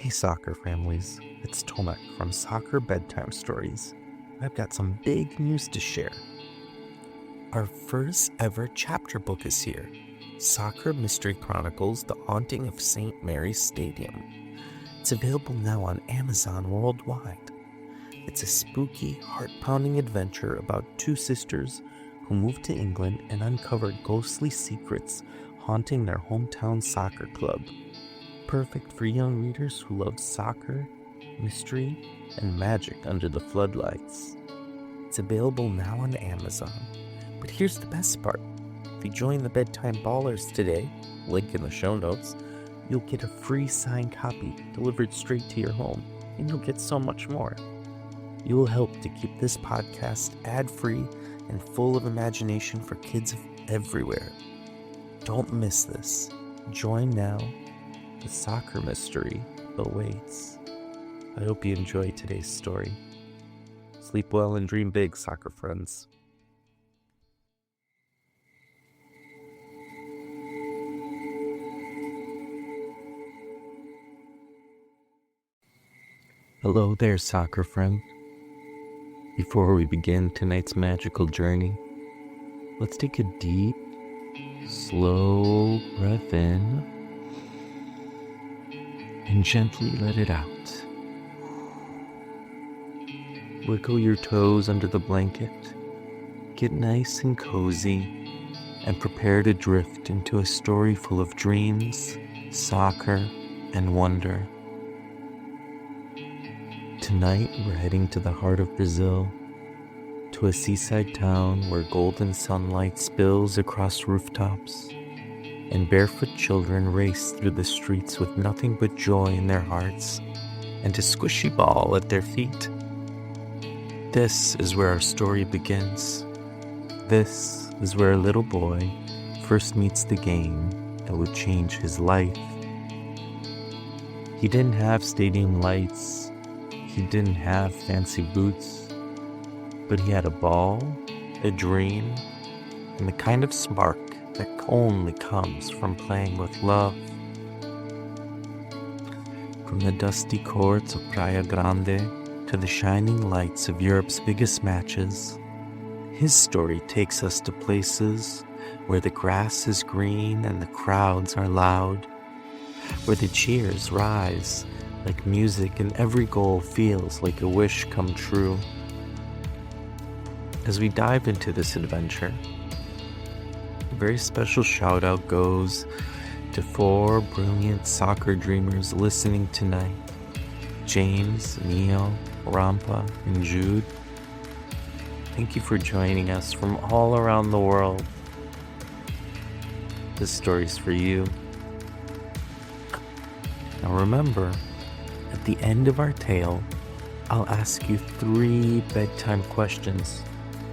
Hey soccer families, it's Tomek from Soccer Bedtime Stories. I've got some big news to share. Our first ever chapter book is here. Soccer Mystery Chronicles: The Haunting of St. Mary's Stadium. It's available now on Amazon worldwide. It's a spooky, heart-pounding adventure about two sisters who moved to England and uncovered ghostly secrets haunting their hometown soccer club. Perfect for young readers who love soccer, mystery, and magic under the floodlights. It's available now on Amazon. But here's the best part. If you join the Bedtime Ballers today, link in the show notes, you'll get a free signed copy delivered straight to your home, and you'll get so much more. You will help to keep this podcast ad-free and full of imagination for kids everywhere. Don't miss this. Join now. The soccer mystery awaits. I hope you enjoyed today's story. Sleep well and dream big, soccer friends. Hello there, soccer friend. Before we begin tonight's magical journey, let's take a deep, slow breath in and gently let it out. Wiggle your toes under the blanket, get nice and cozy, and prepare to drift into a story full of dreams, soccer, and wonder. Tonight we're heading to the heart of Brazil, to a seaside town where golden sunlight spills across rooftops, and barefoot children race through the streets with nothing but joy in their hearts and a squishy ball at their feet. This is where our story begins. This is where a little boy first meets the game that would change his life. He didn't have stadium lights, he didn't have fancy boots, but he had a ball, a dream, and the kind of spark that only comes from playing with love. From the dusty courts of Praia Grande to the shining lights of Europe's biggest matches, his story takes us to places where the grass is green and the crowds are loud, where the cheers rise like music and every goal feels like a wish come true. As we dive into this adventure, a very special shout out goes to 4 brilliant soccer dreamers listening tonight: James, Neil, Rampa, and Jude. Thank you for joining us from all around the world. This story's for you. Now remember, at the end of our tale, I'll ask you 3 bedtime questions,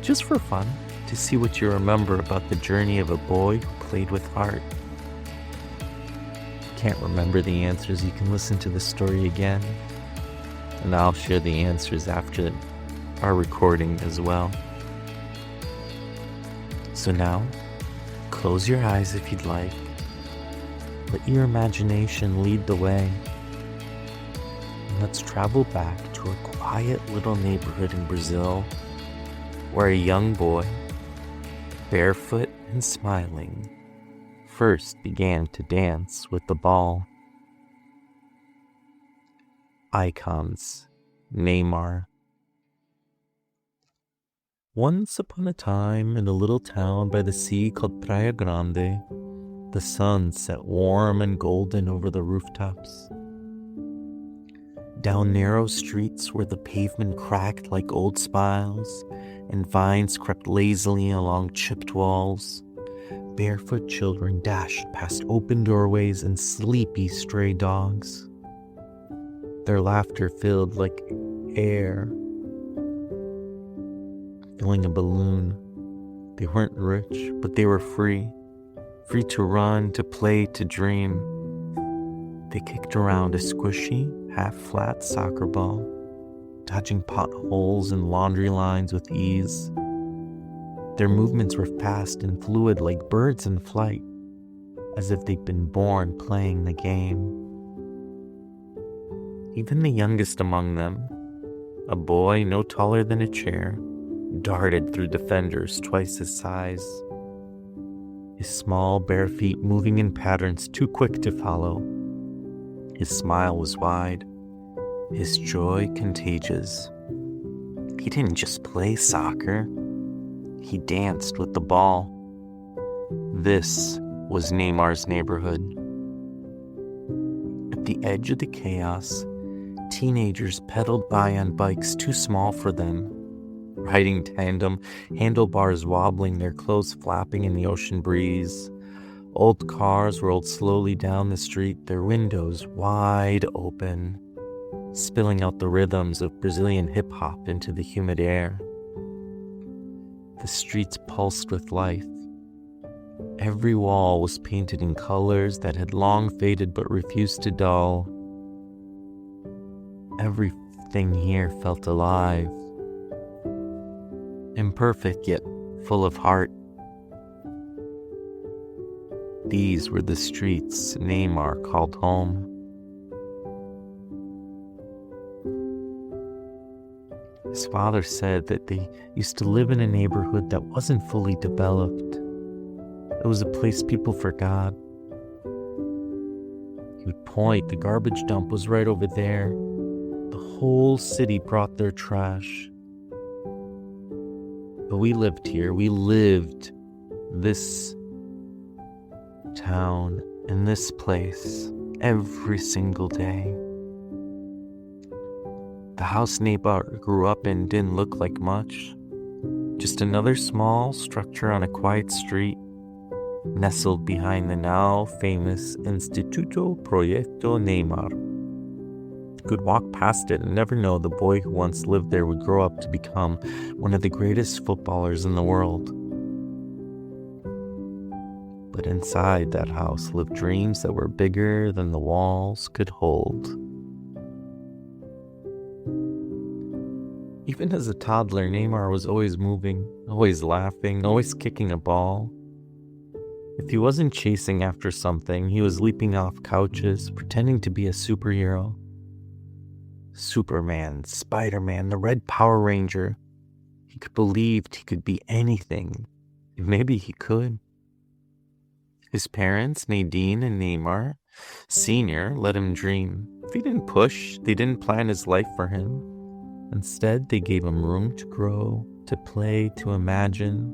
just for fun, to see what you remember about the journey of a boy who played with heart. If you can't remember the answers, you can listen to the story again, and I'll share the answers after our recording as well. So now, close your eyes if you'd like. Let your imagination lead the way. And let's travel back to a quiet little neighborhood in Brazil, where a young boy, barefoot and smiling, first began to dance with the ball. Icons: Neymar. Once upon a time, in a little town by the sea called Praia Grande, the sun set warm and golden over the rooftops. Down narrow streets where the pavement cracked like old spiles and vines crept lazily along chipped walls, barefoot children dashed past open doorways and sleepy stray dogs. Their laughter filled like air, filling a balloon. They weren't rich, but they were free to run, to play, to dream. They kicked around a squishy, half-flat soccer ball, dodging potholes and laundry lines with ease. Their movements were fast and fluid like birds in flight, as if they'd been born playing the game. Even the youngest among them, a boy no taller than a chair, darted through defenders twice his size, his small bare feet moving in patterns too quick to follow. His smile was wide, his joy contagious. He didn't just play soccer, he danced with the ball. This was Neymar's neighborhood. At the edge of the chaos, teenagers pedaled by on bikes too small for them, riding tandem, handlebars wobbling, their clothes flapping in the ocean breeze. Old cars rolled slowly down the street, their windows wide open, spilling out the rhythms of Brazilian hip-hop into the humid air. The streets pulsed with life. Every wall was painted in colors that had long faded but refused to dull. Everything here felt alive, imperfect yet full of heart. These were the streets Neymar called home. His father said that they used to live in a neighborhood that wasn't fully developed. It was a place people forgot. He would point, the garbage dump was right over there. The whole city brought their trash. But we lived here. We lived this town in this place every single day. The house Neymar grew up in didn't look like much. Just another small structure on a quiet street, nestled behind the now famous Instituto Proyecto Neymar. You could walk past it and never know the boy who once lived there would grow up to become one of the greatest footballers in the world. But inside that house lived dreams that were bigger than the walls could hold. Even as a toddler, Neymar was always moving, always laughing, always kicking a ball. If he wasn't chasing after something, he was leaping off couches, pretending to be a superhero. Superman, Spider-Man, the Red Power Ranger. He believed he could be anything. Maybe he could. His parents, Nadine and Neymar Sr., let him dream. They didn't push, they didn't plan his life for him. Instead, they gave him room to grow, to play, to imagine.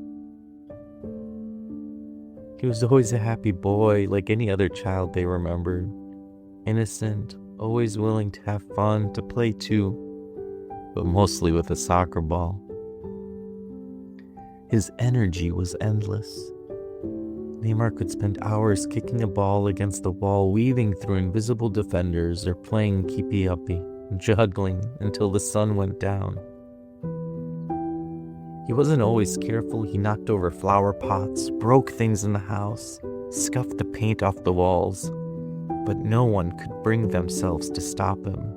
He was always a happy boy, like any other child they remembered. Innocent, always willing to have fun, to play too, but mostly with a soccer ball. His energy was endless. Neymar could spend hours kicking a ball against the wall, weaving through invisible defenders, or playing keepy-uppy, juggling until the sun went down. He wasn't always careful. He knocked over flower pots, broke things in the house, scuffed the paint off the walls, but no one could bring themselves to stop him.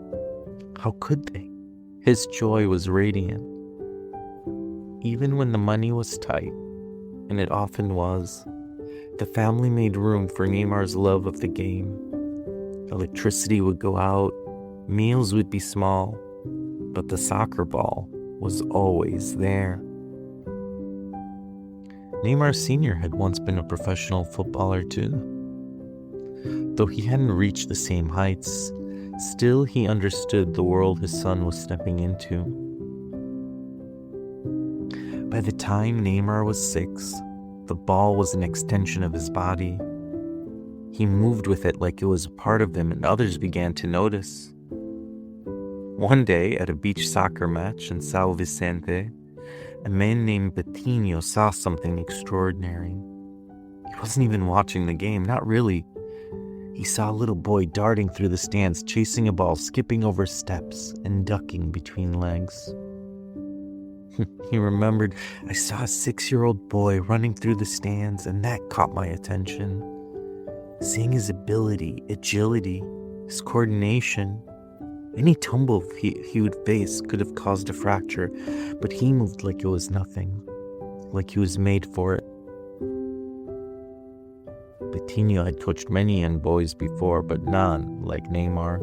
How could they? His joy was radiant. Even when the money was tight, and it often was, the family made room for Neymar's love of the game. Electricity would go out, meals would be small, but the soccer ball was always there. Neymar Sr. had once been a professional footballer too. Though he hadn't reached the same heights, still he understood the world his son was stepping into. By the time Neymar was 6, the ball was an extension of his body. He moved with it like it was a part of him, and others began to notice. One day, at a beach soccer match in São Vicente, a man named Betinho saw something extraordinary. He wasn't even watching the game, not really. He saw a little boy darting through the stands, chasing a ball, skipping over steps, and ducking between legs. He remembered, I saw a 6-year-old boy running through the stands, and that caught my attention. Seeing his ability, agility, his coordination. Any tumble he would face could have caused a fracture, but he moved like it was nothing, like he was made for it. Betinho had coached many young boys before, but none like Neymar.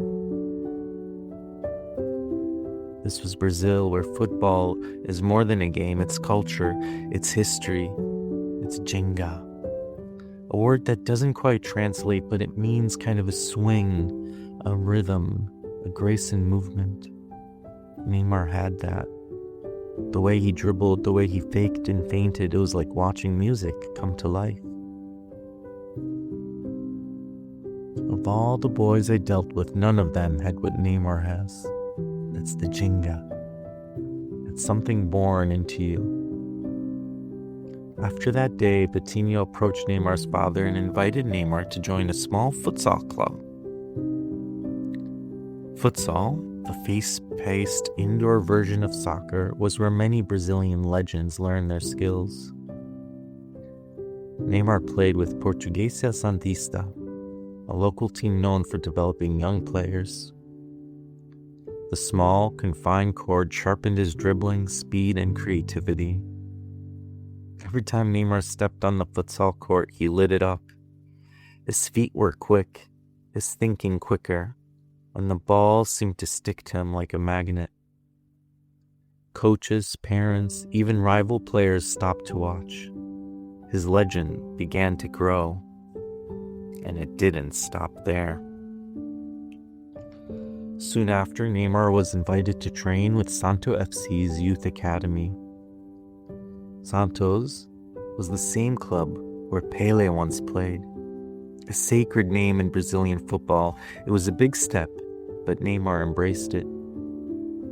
This was Brazil, where football is more than a game, it's culture, it's history, it's ginga. A word that doesn't quite translate, but it means kind of a swing, a rhythm, a grace in movement. Neymar had that. The way he dribbled, the way he faked and feinted, it was like watching music come to life. Of all the boys I dealt with, none of them had what Neymar has. That's the ginga. It's something born into you. After that day, Betinho approached Neymar's father and invited Neymar to join a small futsal club. Futsal, the fast-paced indoor version of soccer, was where many Brazilian legends learned their skills. Neymar played with Portuguesa Santista, a local team known for developing young players. The small, confined court sharpened his dribbling, speed, and creativity. Every time Neymar stepped on the futsal court, he lit it up. His feet were quick, his thinking quicker, and the ball seemed to stick to him like a magnet. Coaches, parents, even rival players stopped to watch. His legend began to grow, and it didn't stop there. Soon after, Neymar was invited to train with Santo FC's youth academy. Santos was the same club where Pelé once played. A sacred name in Brazilian football, it was a big step, but Neymar embraced it.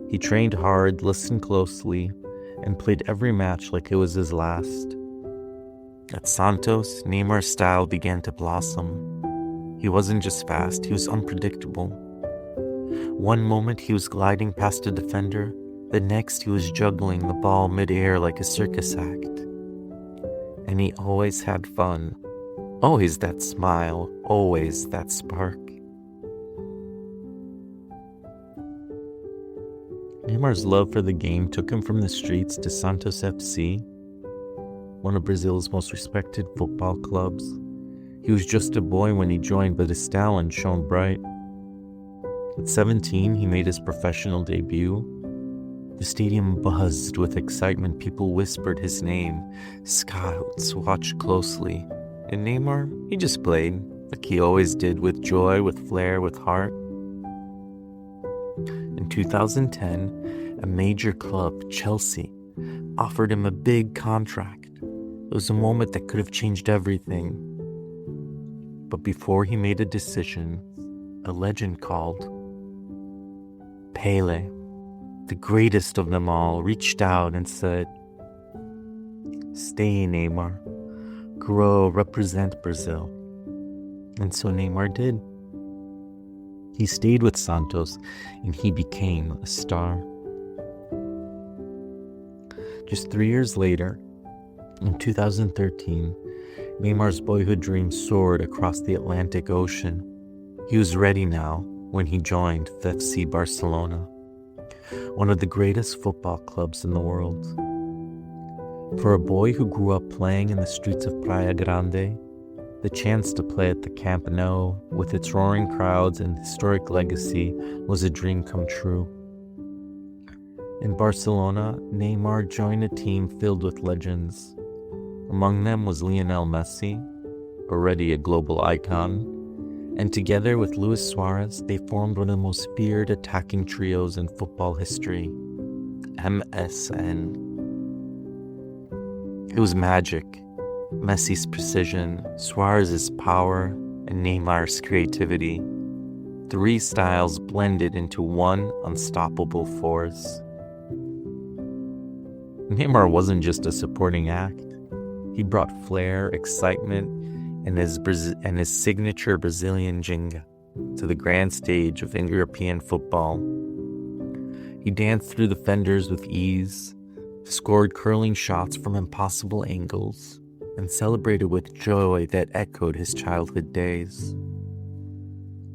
He trained hard, listened closely, and played every match like it was his last. At Santos, Neymar's style began to blossom. He wasn't just fast, he was unpredictable. One moment he was gliding past a defender, the next he was juggling the ball mid-air like a circus act. And he always had fun. Always that smile, always that spark. Neymar's love for the game took him from the streets to Santos FC, one of Brazil's most respected football clubs. He was just a boy when he joined, but his talent shone bright. At 17, he made his professional debut. The stadium buzzed with excitement. People whispered his name. Scouts watched closely. And Neymar, he just played, like he always did, with joy, with flair, with heart. In 2010, a major club, Chelsea, offered him a big contract. It was a moment that could have changed everything. But before he made a decision, a legend called. Pelé, the greatest of them all, reached out and said, "Stay, Neymar. Grow, represent Brazil." And so Neymar did. He stayed with Santos and he became a star. Just 3 years later, in 2013, Neymar's boyhood dream soared across the Atlantic Ocean. He was ready now when he joined the FC Barcelona, one of the greatest football clubs in the world. For a boy who grew up playing in the streets of Praia Grande, the chance to play at the Camp Nou with its roaring crowds and historic legacy was a dream come true. In Barcelona, Neymar joined a team filled with legends. Among them was Lionel Messi, already a global icon, and together with Luis Suarez, they formed one of the most feared attacking trios in football history, MSN. It was magic. Messi's precision, Suarez's power, and Neymar's creativity. 3 styles blended into one unstoppable force. Neymar wasn't just a supporting act. He brought flair, excitement, and his signature Brazilian ginga to the grand stage of European football. He danced through the fenders with ease, scored curling shots from impossible angles, and celebrated with joy that echoed his childhood days.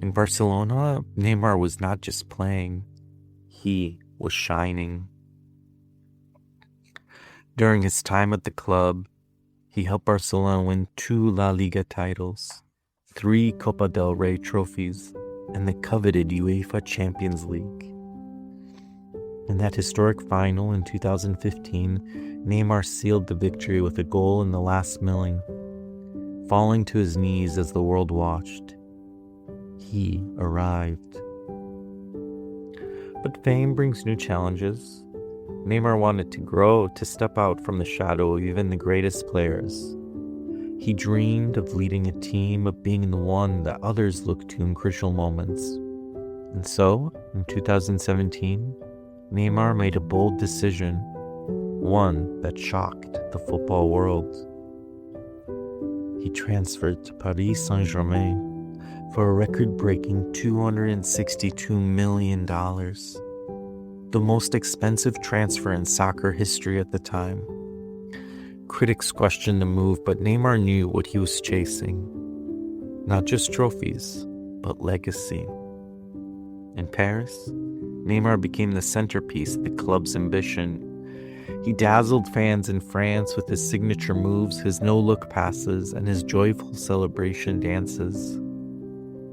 In Barcelona, Neymar was not just playing, he was shining. During his time at the club, he helped Barcelona win 2 La Liga titles, 3 Copa del Rey trophies, and the coveted UEFA Champions League. In that historic final in 2015, Neymar sealed the victory with a goal in the last milling, falling to his knees as the world watched. He arrived. But fame brings new challenges. Neymar wanted to grow, to step out from the shadow of even the greatest players. He dreamed of leading a team, of being the one that others looked to in crucial moments. And so, in 2017, Neymar made a bold decision, one that shocked the football world. He transferred to Paris Saint-Germain for a record-breaking $262 million, the most expensive transfer in soccer history at the time. Critics questioned the move, but Neymar knew what he was chasing. Not just trophies, but legacy. In Paris, Neymar became the centerpiece of the club's ambition. He dazzled fans in France with his signature moves, his no-look passes, and his joyful celebration dances.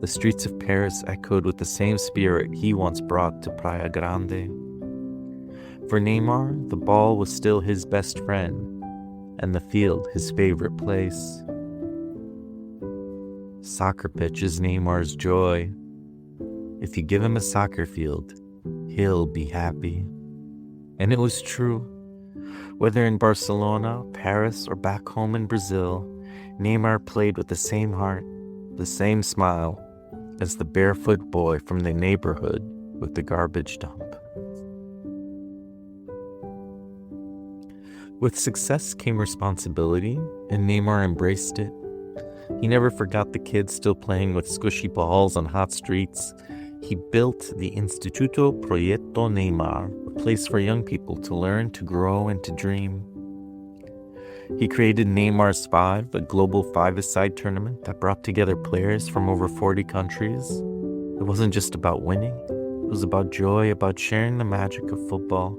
The streets of Paris echoed with the same spirit he once brought to Praia Grande. For Neymar, the ball was still his best friend, and the field his favorite place. Soccer pitch is Neymar's joy. If you give him a soccer field, he'll be happy. And it was true. Whether in Barcelona, Paris, or back home in Brazil, Neymar played with the same heart, the same smile, as the barefoot boy from the neighborhood with the garbage dump. With success came responsibility, and Neymar embraced it. He never forgot the kids still playing with squishy balls on hot streets. He built the Instituto Proyecto Neymar, a place for young people to learn, to grow, and to dream. He created Neymar's Five, a global five-a-side tournament that brought together players from over 40 countries. It wasn't just about winning. It was about joy, about sharing the magic of football.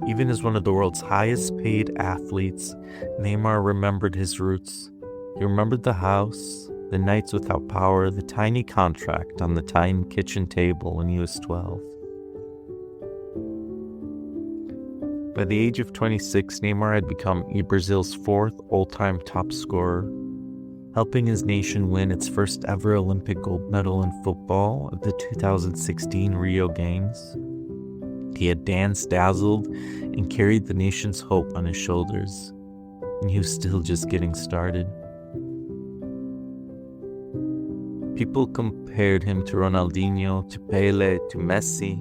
Even as one of the world's highest-paid athletes, Neymar remembered his roots. He remembered the house, the nights without power, the tiny contract on the tiny kitchen table when he was 12. By the age of 26, Neymar had become Brazil's fourth all-time top scorer, helping his nation win its first ever Olympic gold medal in football at the 2016 Rio Games. He had danced, dazzled, and carried the nation's hope on his shoulders, and he was still just getting started. People compared him to Ronaldinho, to Pele, to Messi,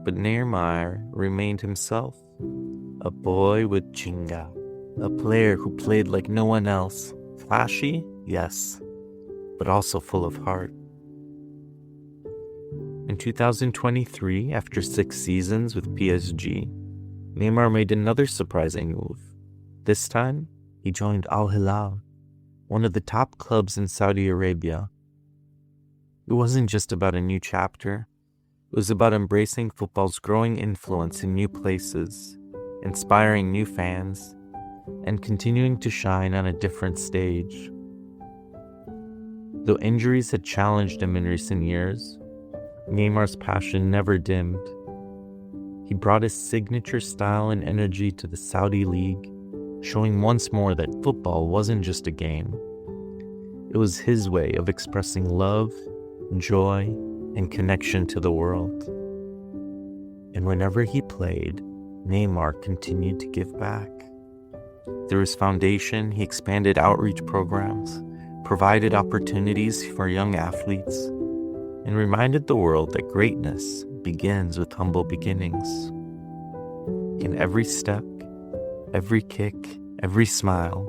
but Neymar remained himself, a boy with ginga, a player who played like no one else, flashy, yes, but also full of heart. In 2023, after 6 seasons with PSG, Neymar made another surprising move. This time, he joined Al Hilal, one of the top clubs in Saudi Arabia. It wasn't just about a new chapter. It was about embracing football's growing influence in new places, inspiring new fans, and continuing to shine on a different stage. Though injuries had challenged him in recent years, Neymar's passion never dimmed. He brought his signature style and energy to the Saudi League, showing once more that football wasn't just a game. It was his way of expressing love, joy, and connection to the world. And whenever he played, Neymar continued to give back. Through his foundation, he expanded outreach programs, provided opportunities for young athletes, and reminded the world that greatness begins with humble beginnings. In every step, every kick, every smile,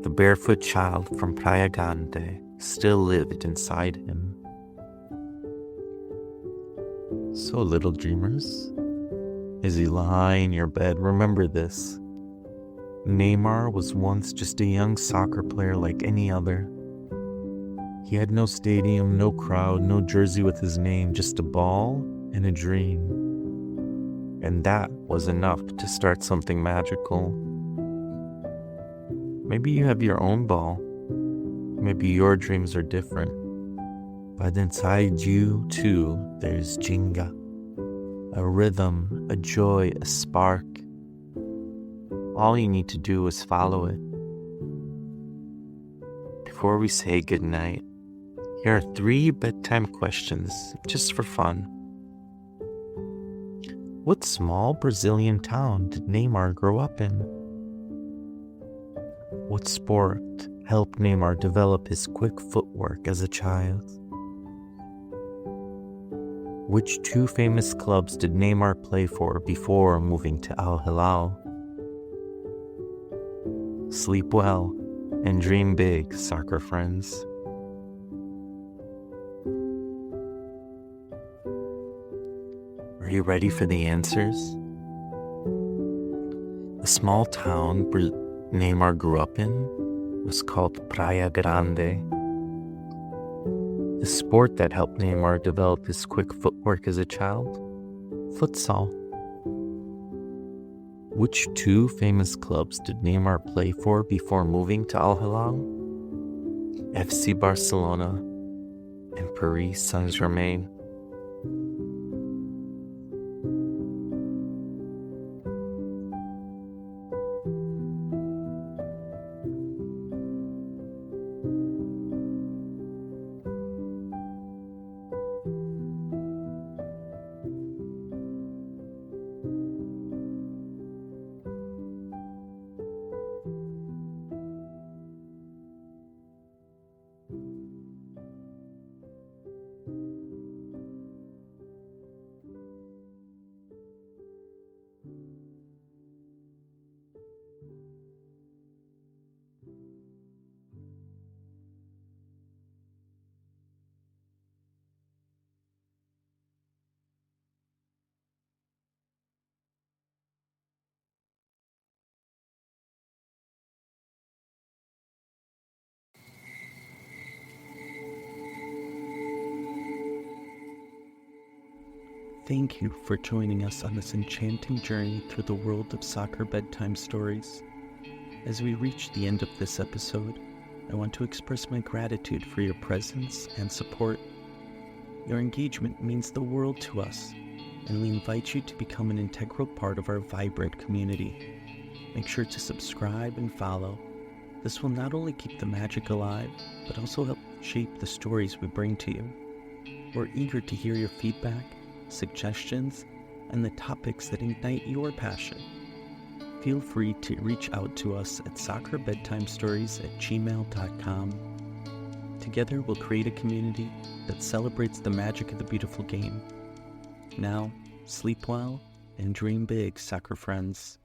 the barefoot child from Praia Grande still lived inside him. So, little dreamers, as you lie in your bed, remember this. Neymar was once just a young soccer player like any other. He had no stadium, no crowd, no jersey with his name, just a ball and a dream. And that was enough to start something magical. Maybe you have your own ball. Maybe your dreams are different. But inside you, too, there's ginga, a rhythm, a joy, a spark. All you need to do is follow it. Before we say goodnight, here are 3 bedtime questions, just for fun. What small Brazilian town did Neymar grow up in? What sport helped Neymar develop his quick footwork as a child? Which 2 famous clubs did Neymar play for before moving to Al Hilal? Sleep well and dream big, soccer friends. Are you ready for the answers? The small town Neymar grew up in was called Praia Grande. The sport that helped Neymar develop his quick footwork as a child? Futsal. Which 2 famous clubs did Neymar play for before moving to Al Hilal? FC Barcelona and Paris Saint-Germain. Thank you for joining us on this enchanting journey through the world of Soccer Bedtime Stories. As we reach the end of this episode, I want to express my gratitude for your presence and support. Your engagement means the world to us, and we invite you to become an integral part of our vibrant community. Make sure to subscribe and follow. This will not only keep the magic alive, but also help shape the stories we bring to you. We're eager to hear your feedback, suggestions, and the topics that ignite your passion. Feel free to reach out to us at soccerbedtimestories@gmail.com. Together we'll create a community that celebrates the magic of the beautiful game. Now, sleep well and dream big, soccer friends.